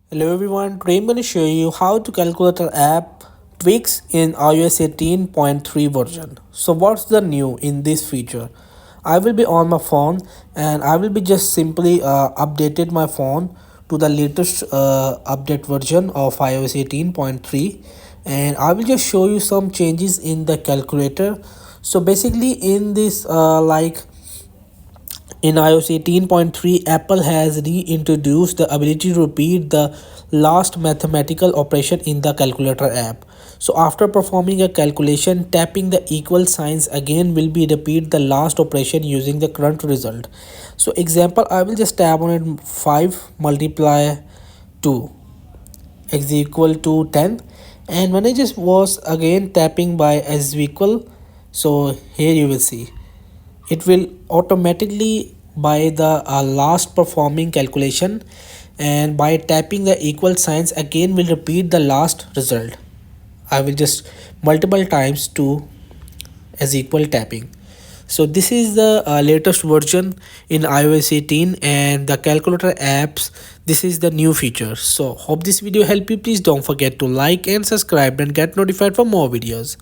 Hello everyone, today I'm going to show you how to calculate an app tweaks in iOS 18.3 version. So what's the new in this feature? I will be on my phone and I will be just simply updated my phone to the latest update version of iOS 18.3, and I will just show you some changes in the calculator. So basically in this in iOS 18.3, Apple has reintroduced the ability to repeat the last mathematical operation in the calculator app. So after performing a calculation, tapping the equal signs again will be repeat the last operation using the current result. So example, I will just tap on it 5 multiply 2 is equal to 10, and when I just was again tapping by as equal, so here you will see it will automatically by the last performing calculation, and by tapping the equal signs again will repeat the last result. I will just multiple times to as equal tapping. So this is the latest version in iOS 18 and the calculator apps. This is the new feature. So hope this video helped you. Please don't forget to like and subscribe and get notified for more videos.